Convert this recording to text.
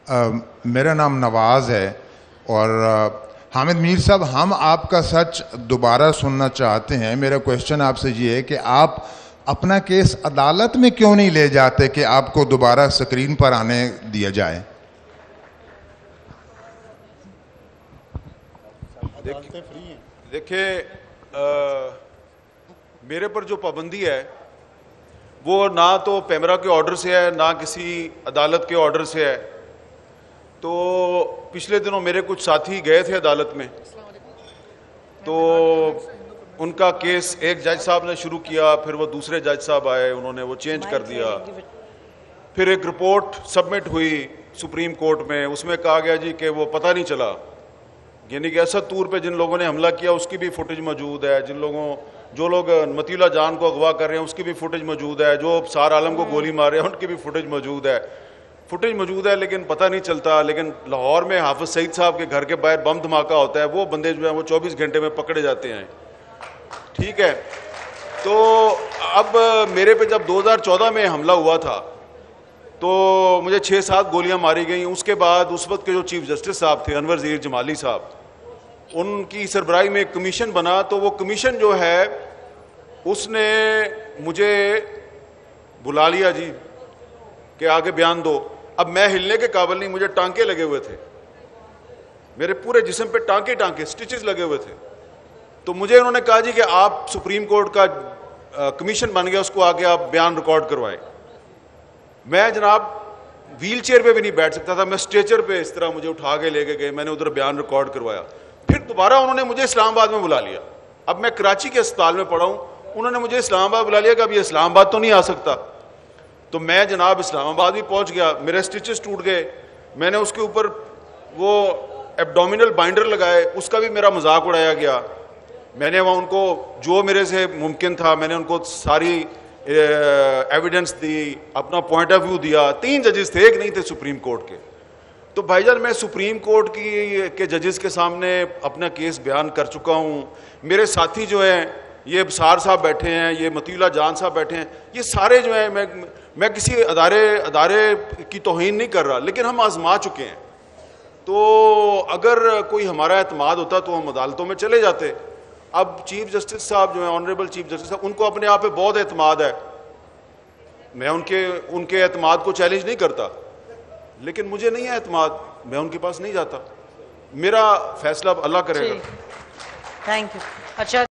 मेरा नाम नवाज़ है और हामिद मीर साहब, हम आपका सच दोबारा सुनना चाहते हैं। मेरा क्वेश्चन आपसे ये है कि आप अपना केस अदालत में क्यों नहीं ले जाते कि आपको दोबारा स्क्रीन पर आने दिया जाए? देखिए, मेरे पर जो पाबंदी है वो ना तो पैमरा के ऑर्डर से है ना किसी अदालत के ऑर्डर से है। तो पिछले दिनों मेरे कुछ साथी गए थे अदालत में, तो उनका केस एक जज साहब ने शुरू किया, फिर वो दूसरे जज साहब आए, उन्होंने वो चेंज कर दिया। फिर एक रिपोर्ट सबमिट हुई सुप्रीम कोर्ट में, उसमें कहा गया जी कि वो पता नहीं चला, यानी कि असद तूर पे जिन लोगों ने हमला किया उसकी भी फुटेज मौजूद है, जो लोग मतीउल्लाह जान को अगवा कर रहे हैं उसकी भी फुटेज मौजूद है, जो सार आलम को गोली मार रहे हैं उनकी भी फुटेज मौजूद है, लेकिन पता नहीं चलता। लेकिन लाहौर में हाफिज सईद साहब के घर के बाहर बम धमाका होता है, वो बंदे जो हैं वो 24 घंटे में पकड़े जाते हैं। ठीक है, तो अब मेरे पे जब 2014 में हमला हुआ था तो मुझे 6-7 गोलियां मारी गई। उसके बाद उस वक्त के जो चीफ जस्टिस साहब थे अनवर ज़हीर जमाली साहब, उनकी सरबराही में एक कमीशन बना, तो वो कमीशन जो है उसने मुझे बुला लिया जी कि आगे बयान दो। अब मैं हिलने के काबिल नहीं, मुझे टांके लगे हुए थे, मेरे पूरे जिस्म पे टांके स्टिचेस लगे हुए थे। तो मुझे उन्होंने कहा जी कि आप सुप्रीम कोर्ट का कमीशन बन गया, उसको आगे आप बयान रिकॉर्ड करवाएं। मैं जनाब व्हील चेयर पे भी नहीं बैठ सकता था, मैं स्ट्रेचर पे इस तरह मुझे उठा के लेके गए, मैंने उधर बयान रिकॉर्ड करवाया। फिर दोबारा उन्होंने मुझे इस्लामाबाद में बुला लिया। अब मैं कराची के अस्पताल में पड़ा हूँ, उन्होंने मुझे इस्लामाबाद बुला लिया कि अब ये इस्लामाबाद तो नहीं आ सकता। तो मैं जनाब इस्लामाबाद भी पहुँच गया, मेरे स्टिचेस टूट गए, मैंने उसके ऊपर वो एब्डोमिनल बाइंडर लगाए, उसका भी मेरा मजाक उड़ाया गया। मैंने वहाँ उनको जो मेरे से मुमकिन था मैंने उनको सारी एविडेंस दी, अपना पॉइंट ऑफ व्यू दिया। 3 जजेस थे, एक नहीं थे सुप्रीम कोर्ट के। तो भाईजान मैं सुप्रीम कोर्ट के जजेस के सामने अपना केस बयान कर चुका हूँ। मेरे साथी जो हैं, ये अबसार साहब बैठे हैं, ये मतीउल्लाह जान साहब बैठे हैं, ये सारे जो हैं, मैं किसी अदारे की तौहीन नहीं कर रहा, लेकिन हम आजमा चुके हैं। तो अगर कोई हमारा एतमाद होता तो हम अदालतों में चले जाते। अब चीफ जस्टिस साहब जो है, ऑनरेबल चीफ जस्टिस साहब, उनको अपने आप पे बहुत एतमाद है, मैं उनके एतमाद को चैलेंज नहीं करता, लेकिन मुझे नहीं है एतमाद, मैं उनके पास नहीं जाता। मेरा फैसला अल्लाह करेगा। Thank you. अच्छा।